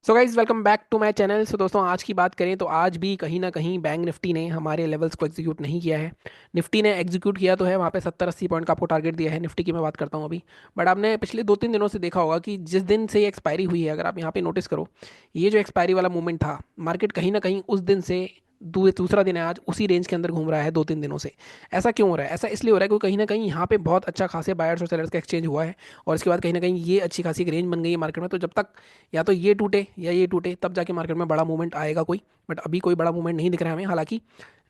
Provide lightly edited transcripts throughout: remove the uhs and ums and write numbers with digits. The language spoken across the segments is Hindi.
So guys welcome back to my channel. So दोस्तों, आज की बात करें तो आज भी कहीं ना कहीं बैंक निफ्टी ने हमारे लेवल्स को एग्जीक्यूट नहीं किया है। निफ्टी ने एग्जीक्यूट किया तो है, वहाँ पे 70-80 पॉइंट का आपको टारगेट दिया है। निफ्टी की मैं बात करता हूँ अभी। बट आपने पिछले 2-3 दिनों से देखा होगा कि जिस दिन से ये एक्सपायरी हुई है, अगर आप यहाँ पे नोटिस करो, ये जो एक्सपायरी वाला मूवमेंट था, मार्केट कहीं ना कहीं उस दिन से दूसरा दिन है आज, उसी रेंज के अंदर घूम रहा है 2-3 दिनों से। ऐसा क्यों हो रहा है? ऐसा इसलिए हो रहा है क्योंकि कहीं ना कहीं यहाँ पे बहुत अच्छा खासे बायर्स और सेलर्स का एक्सचेंज हुआ है। और इसके बाद कहीं ना कहीं ये अच्छी खासी एक रेंज बन गई है मार्केट में। तो जब तक या तो ये टूटे या ये टूटे, तब जाके मार्केट में बड़ा मूवमेंट आएगा कोई। बट अभी कोई बड़ा मूवमेंट नहीं दिख रहा है हमें। हालांकि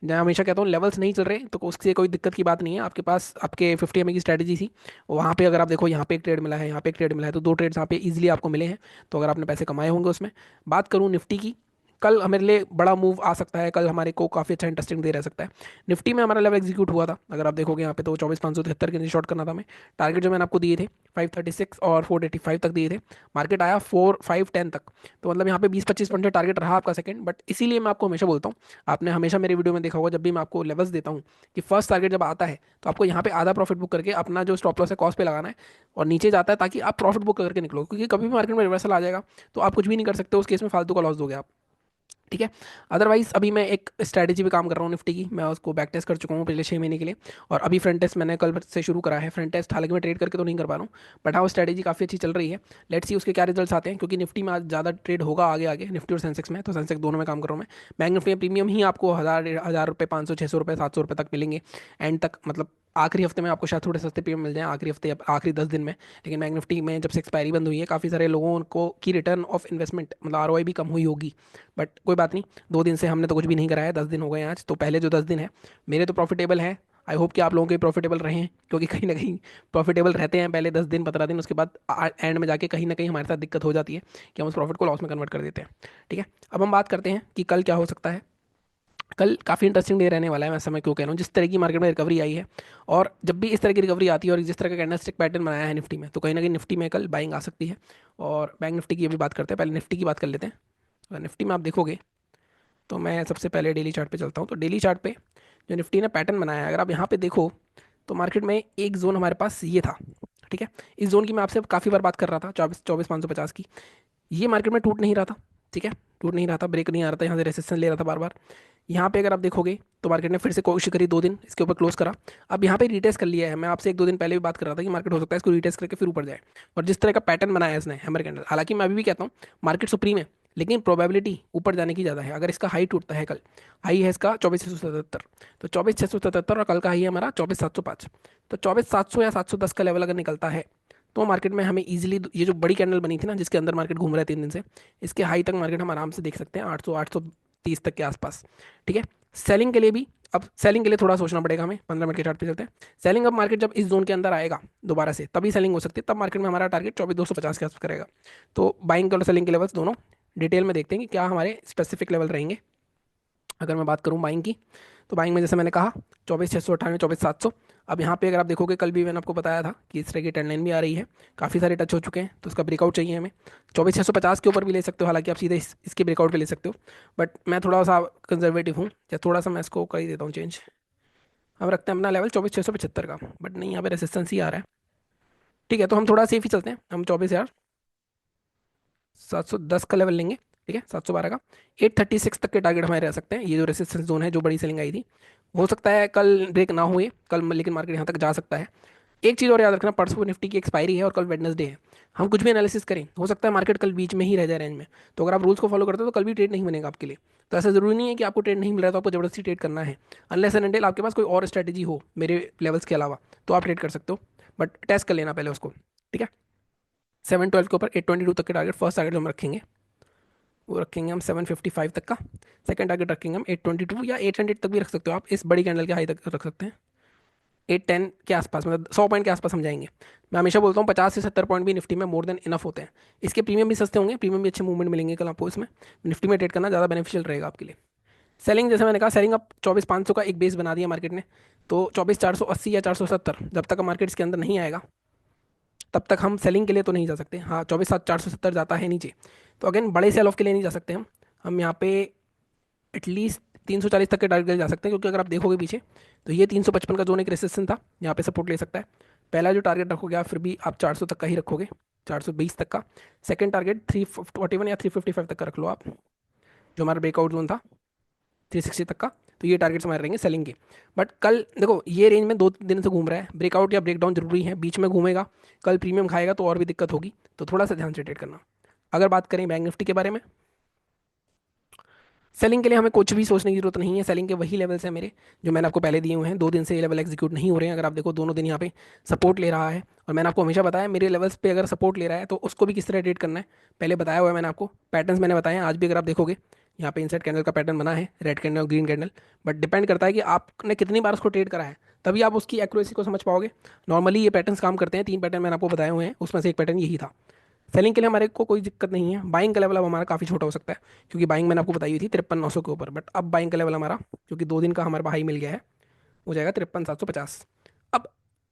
मैं हमेशा कहता हूँ, लेवल्स नहीं चल रहे तो उससे कोई दिक्कत की बात नहीं है। आपके पास आपके 50 की स्ट्रैटेजी थी, वहाँ पे अगर आप देखो, यहाँ पे एक ट्रेड मिला है, यहाँ पे एक ट्रेड मिला है, तो दो ट्रेड्स यहाँ पे इजीली आपको मिले हैं। तो अगर आपने पैसे कमाए होंगे उसमें। बात करूँ निफ्टी की, कल हमारे लिए बड़ा मूव आ सकता है, कल हमारे को काफ़ी अच्छा इंटरेस्टिंग दे रह सकता है। निफ्टी में हमारा लेवल एग्जीक्यूट हुआ था, अगर आप देखोगे यहाँ पे, तो 24,573 के नीचे शॉर्ट करना था हमें। टारगेट जो मैंने आपको दिए थे 536 और 485 तक दिए थे। मार्केट आया 4-5-10 तक। तो मतलब यहाँ पे 20-25 पॉइंट का टारगेट रहा आपका सेकंड। बट इसीलिए मैं आपको हमेशा बोलता हूँ, आपने हमेशा मेरे वीडियो में देखा होगा, जब भी मैं आपको लेवल्स देता हूँ, कि फर्स्ट टारगेट जब आता है तो आपको यहाँ पे आधा प्रॉफिट बुक करके अपना जो स्टॉप लॉस है कॉस्ट पे लगाना है, और नीचे जाता है ताकि आप प्रॉफिट बुक करके निकलो, क्योंकि कभी भी मार्केट में रिवर्सल आ जाएगा तो आप कुछ भी नहीं कर सकते, उस केस में फालतू का लॉस दोगे आप। ठीक है। अदरवाइज अभी मैं एक स्ट्रैटेजी पे काम कर रहा हूँ निफ्टी की, मैं उसको बैक टेस्ट कर चुका हूँ पिछले 6 महीने के लिए। और अभी फ्रंट टेस्ट मैंने कल से शुरू करा है। फ्रंट टेस्ट हालांकि मैं ट्रेड करके तो नहीं कर पा रहा हूँ, बट हाँ वो स्ट्रैटेजी काफ़ी अच्छी चल रही है। लेट्स सी उसके क्या रिजल्ट्स आते हैं, क्योंकि निफ्टी में आज ज़्यादा ट्रेड होगा आगे आगे, निफ्टी और सेंसेक्स में। तो सेंसेक्स दोनों में काम कर रहा हूँ मैं। बैंक निफ्टी में प्रीमियम ही आपको 1000 रुपये, 500, 600 रुपये, 700 रुपये तक मिलेंगे एंड तक। मतलब आखिरी हफ्ते में आपको शायद थोड़े सस्ते प्रीमियम मिल जाए, आखिरी हफ्ते या आखिरी 10 दिन में। लेकिन बैंक निफ्टी में जब से एक्सपायरी बंद हुई है, काफ़ी सारे लोगों को की रिटर्न ऑफ इन्वेस्टमेंट, मतलब आरओआई भी कम हुई होगी। बट कोई बात नहीं, 2 दिन से हमने तो कुछ भी नहीं करा है, 10 दिन हो गए हैं आज। तो पहले जो 10 दिन है मेरे तो प्रॉफिटेबल हैं। आई होप कि आप लोगों के प्रॉफिटेबल रहे हैं, क्योंकि कहीं ना कहीं प्रॉफिटेबल रहते हैं पहले 10 दिन, 15 दिन, उसके बाद एंड में जाके कहीं ना कहीं हमारे साथ दिक्कत हो जाती है कि हम उस प्रॉफिट को लॉस में कन्वर्ट कर देते हैं। ठीक है। अब हम बात करते हैं कि कल क्या हो सकता है। कल काफ़ी इंटरेस्टिंग डे रहने वाला है। मैं समय क्यों कह रहा हूँ, जिस तरह की मार्केट में रिकवरी आई है, और जब भी इस तरह की रिकवरी आती है और जिस तरह का कैंडलस्टिक पैटर्न बनाया है निफ्टी में, तो कहीं ना कहीं निफ्टी में कल बाइंग आ सकती है। और बैंक निफ्टी की अभी बात करते हैं, पहले निफ्टी की बात कर लेते हैं। अगर निफ्टी में आप देखोगे, तो मैं सबसे पहले डेली चार्ट पे चलता हूँ। तो डेली चार्ट पे जो निफ्टी ने पैटर्न बनाया है, अगर आप यहाँ पे देखो, तो मार्केट में एक जोन हमारे पास ये था। ठीक है। इस जोन की मैं आपसे काफ़ी बार बात कर रहा था, 24,550 की। ये मार्केट में टूट नहीं रहा था। ठीक है। टूट नहीं रहा था, ब्रेक नहीं आ रहा था, यहाँ से रेसिस्टेंस ले रहा था बार बार। यहाँ पे अगर आप देखोगे, तो मार्केट ने फिर से कोशिश करी, 2 दिन इसके ऊपर क्लोज करा। अब यहाँ पे रिटेस्ट कर लिया है। मैं आपसे 1-2 दिन पहले भी बात कर रहा था कि मार्केट हो सकता है इसको रिटेस्ट करके फिर ऊपर जाए। और जिस तरह का पैटर्न बनाया है इसने हैमर कैंडल, हालांकि मैं अभी भी कहता हूँ मार्केट सुप्रीम है, लेकिन प्रोबेबिलिटी ऊपर जाने की ज़्यादा है। अगर इसका हाई टूटता है कल, हाई है इसका 24,677, तो 24,677, और कल का हाई है हमारा 24,705। तो 24,700 या 710 का लेवल अगर निकलता है, तो मार्केट में हमें इजीली ये जो बड़ी कैंडल बनी थी ना, जिसके अंदर मार्केट घूम रहा है 3 दिन से, इसके हाई तक मार्केट हम आराम से देख सकते हैं 800, 830 तक के आसपास। ठीक है। सेलिंग के लिए भी, अब सेलिंग के लिए थोड़ा सोचना पड़ेगा हमें। 15 मिनट के चार्ट पे चलते हैं। सेलिंग, अब मार्केट जब इस जोन के अंदर आएगा दोबारा से, तभी सेलिंग हो सकती है। तब मार्केट में हमारा टारगेट 24,250 के आसपास करेगा। तो बाइंग और सेलिंग के लेवल्स दोनों डिटेल में देखते हैं कि क्या हमारे स्पेसिफिक लेवल रहेंगे। अगर मैं बात करूँ बाइंग की, तो बाइंग में जैसे मैंने कहा, 24,698, 24,700। अब यहाँ पे अगर आप देखोगे, कल भी मैंने आपको बताया था कि इस तरह की ट्रेंड लाइन भी आ रही है, काफ़ी सारे टच हो चुके हैं, तो उसका ब्रेकआउट चाहिए हमें। 24,650 के ऊपर भी ले सकते हो, हालांकि आप सीधे इसके ब्रेकआउट पे ले सकते हो। बट मैं थोड़ा सा कंजर्वेटिव हूँ, या थोड़ा सा मैं इसको कर ही देता हूँ चेंज। हम रखते हैं अपना लेवल 24,675 का, बट नहीं, यहाँ पे रेसिस्टेंस ही आ रहा है। ठीक है, तो हम थोड़ा सेफ ही चलते हैं, हम 24,710 का लेवल लेंगे। ठीक है, 712 का। 836 तक के टारगेट हमारे रह सकते हैं। ये जो रेसिस्टेंस जोन है, जो बड़ी सेलिंग आई थी, हो सकता है कल ब्रेक ना हुए कल, लेकिन मार्केट यहाँ तक जा सकता है। एक चीज़ और याद रखना, परसों निफ्टी की एक्सपायरी है और कल वेडनेसडे है। हम कुछ भी एनालिसिस करें, हो सकता है मार्केट कल बीच में ही रह जाए रेंज में। तो अगर आप रूल्स को फॉलो करते हो, तो कल भी ट्रेड नहीं बनेगा आपके लिए। तो ऐसा जरूरी नहीं है कि आपको ट्रेड नहीं मिल रहा है तो आपको जबरदस्ती ट्रेड करना है। अनलेस एंड अनटिल आपके पास कोई और स्ट्रेटेजी हो मेरे लेवल्स के अलावा, तो आप ट्रेड कर सकते हो। बट टेस्ट कर लेना पहले उसको। ठीक है। 712 के ऊपर 822 तक के टारगेट, फर्स्ट टारगेट जो हम रखेंगे, वो रखेंगे हम 755 तक का। सेकंड टारगेट रखेंगे हम 822, या 800 तक भी रख सकते हो आप, इस बड़ी कैंडल के हाई तक रख सकते हैं। 810 के आसपास, मतलब 100 पॉइंट के आसपास हम जाएंगे। मैं हमेशा बोलता हूँ 50 से 70 पॉइंट भी निफ्टी में मोर देन इनफ होते हैं। इसके प्रीमियम भी सस्ते होंगे, प्रीमियम भी अच्छे मूवमेंट मिलेंगे कल आपको इसमें। निफ्टी में ट्रेड करना ज़्यादा बेनिफिशियल रहेगा आपके लिए। सेलिंग, जैसे मैंने कहा, सेलिंग अब 24,500 का एक बेस बना दिया मार्केट ने। तो 24,480 या 470, जब तक मार्केट इसके अंदर नहीं आएगा, तब तक हम सेलिंग के लिए तो नहीं जा सकते। हाँ, 24,470 जाता है नीचे, तो अगेन बड़े सेल ऑफ के लिए नहीं जा सकते हम यहाँ पे एटलीस्ट 340 तक के टारगेट जा सकते हैं, क्योंकि अगर आप देखोगे पीछे, तो ये 355 का जोन एक रेसिस्टेंस था, यहाँ पे सपोर्ट ले सकता है। पहला जो टारगेट रखोगे आप, फिर भी आप 400 तक का ही रखोगे। 420 तक का। सेकंड टारगेट 341 या 355 तक का रख लो आप, जो हमारा ब्रेकआउट जोन था 360 तक का। तो ये टारगेट्स हमारे रहेंगे सेलिंग के। बट कल देखो ये रेंज में 2 दिन से घूम रहा है, ब्रेकआउट या ब्रेकडाउन जरूरी है, बीच में घूमेगा, कल प्रीमियम खाएगा तो और भी दिक्कत होगी, तो थोड़ा सा ध्यान से ट्रेड करना। अगर बात करें बैंक निफ्टी के बारे में, सेलिंग के लिए हमें कुछ भी सोचने की जरूरत नहीं है। सेलिंग के वही लेवल्स हैं मेरे जो मैंने आपको पहले दिए हुए हैं। 2 दिन से ये लेवल एग्जीक्यूट नहीं हो रहे हैं। अगर आप देखो दोनों दिन यहाँ पे सपोर्ट ले रहा है, और मैंने आपको हमेशा बताया मेरे लेवल्स पे अगर सपोर्ट ले रहा है तो उसको भी किस तरह ट्रेड करना है पहले बताया हुआ है मैंने आपको। पैटर्न्स मैंने बताए हैं, आज भी अगर आप देखोगे यहाँ पे इनसाइड कैंडल का पैटर्न बना है, रेड कैंडल और ग्रीन कैंडल। बट डिपेंड करता है कि आपने कितनी बार उसको ट्रेड करा है, तभी आप उसकी एक्यूरेसी को समझ पाओगे। नॉर्मली ये पैटर्न्स काम करते हैं, 3 पैटर्न मैंने आपको बताए हुए हैं, उसमें से एक पैटर्न यही था। सेलिंग के लिए हमारे को कोई दिक्कत नहीं है। बाइंग का लेवल अब हमारा काफ़ी छोटा हो सकता है, क्योंकि बाइंग मैंने आपको बताई हुई थी 53,900 के ऊपर। बट अब बाइंग का लेवल हमारा, क्योंकि 2 दिन का हमारे हाई मिल गया है, हो जाएगा 53,750। अब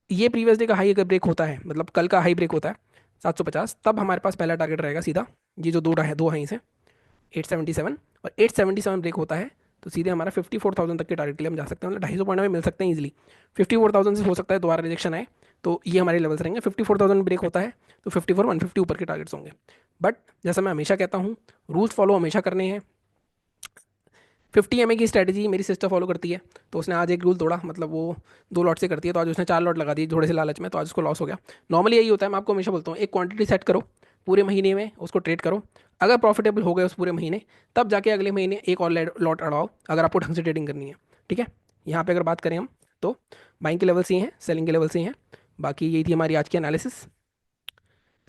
ये प्रीवियस डे का हाई अगर ब्रेक होता है, मतलब कल का हाई ब्रेक होता है 750, तब हमारे पास पहला टारगेट रहेगा सीधा, ये जो दो हाई से 877, और 877 ब्रेक होता है तो सीधे हमारा 54,000 तक के टारगेट के लिए हम जा सकते हैं, मतलब 250 पॉइंट में मिल सकते हैं इजीली। 54,000 से हो सकता है दोबारा रिजेक्शन आए, तो ये हमारे लेवल्स रहेंगे। 54,000 ब्रेक होता है तो 54,150 ऊपर के टारगेट्स होंगे। बट जैसा मैं हमेशा कहता हूँ, रूल्स फॉलो हमेशा करने हैं। 50 की स्ट्रैटेजी मेरी सिस्टर फॉलो करती है, तो उसने आज एक रूल तोड़ा, मतलब वो 2 लॉट से करती है, तो आज उसने 4 लॉट लगा दिए थोड़े से लालच में, तो आज उसको लॉस हो गया। नॉर्मली यही होता है, मैं आपको हमेशा बोलता हूँ एक क्वांटिटी सेट करो, पूरे महीने में उसको ट्रेड करो। अगर प्रॉफिटेबल हो गए उस पूरे महीने, तब जाके अगले महीने एक और लॉट अड़ाओ, अगर आपको ढंग से ट्रेडिंग करनी है। ठीक है, यहाँ पे अगर बात करें हम, तो बाइंग के लेवल्स ही हैं, सेलिंग के लेवल्स ही हैं। बाकी यही थी हमारी आज की एनालिसिस।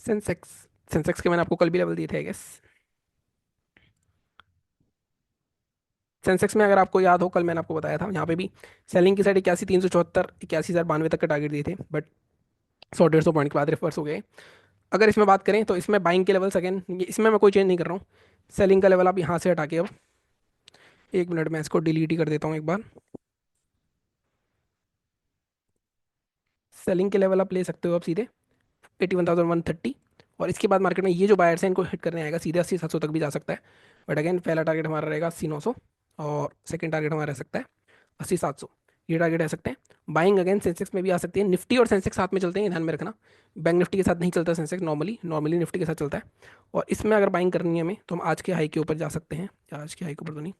सेंसेक्स, सेंसेक्स के मैंने आपको कल भी लेवल दिए थे आई गेस। सेंसेक्स में अगर आपको याद हो, कल मैंने आपको बताया था यहाँ पे भी सेलिंग की साइड 81,374, 81,092 तक के टारगेट दिए थे, बट 100-150 पॉइंट के बाद रिवर्स हो गए। अगर इसमें बात करें तो इसमें बाइंग के लेवल्स अगेन, इसमें मैं कोई चेंज नहीं कर रहा हूँ। सेलिंग का लेवल आप यहाँ से हटा के, अब 1 मिनट में इसको डिलीट ही कर देता हूँ एक बार। सेलिंग के लेवल आप ले सकते हो अब सीधे 81,130, और इसके बाद मार्केट में ये जो बायर्स हैं इनको हिट करने आएगा सीधे 80-700 तक भी जा सकता है। बट अगेन पहला टारगेट हमारा रहेगा 80-900, और सेकंड टारगेट हमारा रह सकता है 80-700। ये टारगेट रह सकते हैं। बाइंग अगेन सेंसेक्स में भी आ सकती है, निफ्टी और सेंसेक्स साथ में चलते हैं, ये ध्यान में रखना। बैंक निफ्टी के साथ नहीं चलता सेंसेक्स, नॉर्मली नॉर्मली निफ्टी के साथ चलता है। और इसमें अगर बाइंग करनी है हमें, तो हम आज के हाई के ऊपर जा सकते हैं, या आज के हाई के ऊपर तो नहीं,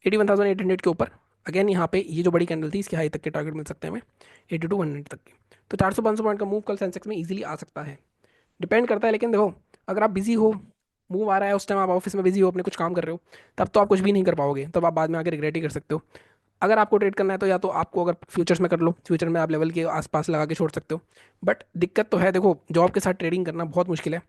81,800 के ऊपर। अगेन यहाँ पे ये जो बड़ी कैंडल थी इसके हाई तक के टारगेट मिल सकते हैं हमें, 82-100 तक के। तो 400-500 पॉइंट का मूव कल सेंसेक्स में इजीली आ सकता है। डिपेंड करता है, लेकिन देखो अगर आप बिजी हो, मूव आ रहा है उस टाइम आप ऑफिस में बिजी हो, अपने कुछ काम कर रहे हो, तब तो आप कुछ भी नहीं कर पाओगे, तब आप बाद में आके रिग्रेट ही कर सकते हो। अगर आपको ट्रेड करना है तो या तो आपको अगर फ्यूचर्स में कर लो, फ्यूचर में आप लेवल के आसपास लगा के छोड़ सकते हो। बट दिक्कत तो है, देखो जॉब के साथ ट्रेडिंग करना बहुत मुश्किल है।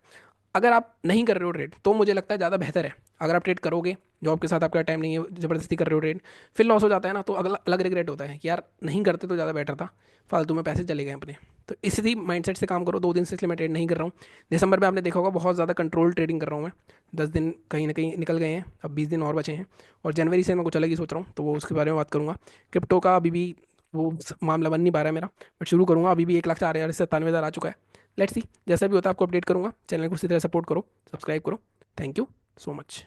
अगर आप नहीं कर रहे हो ट्रेड तो मुझे लगता है ज़्यादा बेहतर है। अगर आप ट्रेड करोगे, जॉब के साथ आपका टाइम नहीं है, ज़बरदस्ती कर रहे हो ट्रेड, फिर लॉस हो जाता है ना, तो अगला अलग रिग्रेट होता है कि यार नहीं करते तो ज़्यादा बेटर था, फालतू में पैसे चले गए अपने। तो इसी माइंडसेट से काम करो। 2 दिन से इसलिए मैं ट्रेड नहीं कर रहा हूँ। दिसंबर में आपने देखा होगा बहुत ज़्यादा कंट्रोल ट्रेडिंग कर रहा हूँ मैं, 10 दिन कहीं ना कहीं निकल गए हैं, अब 20 दिन और बचे हैं। और जनवरी से मैं कुछ अलग ही सोच रहा हूँ, तो वो उसके बारे में बात करूँगा। क्रिप्टो का अभी भी वो मामला बन नहीं पा रहा है मेरा, बट शुरू करूँगा। अभी भी 1,04,97,000 आ चुका है। लेट्स सी, जैसा भी होता है आपको अपडेट करूँगा। चैनल को उसी तरह सपोर्ट करो, सब्सक्राइब करो। Thank you so much.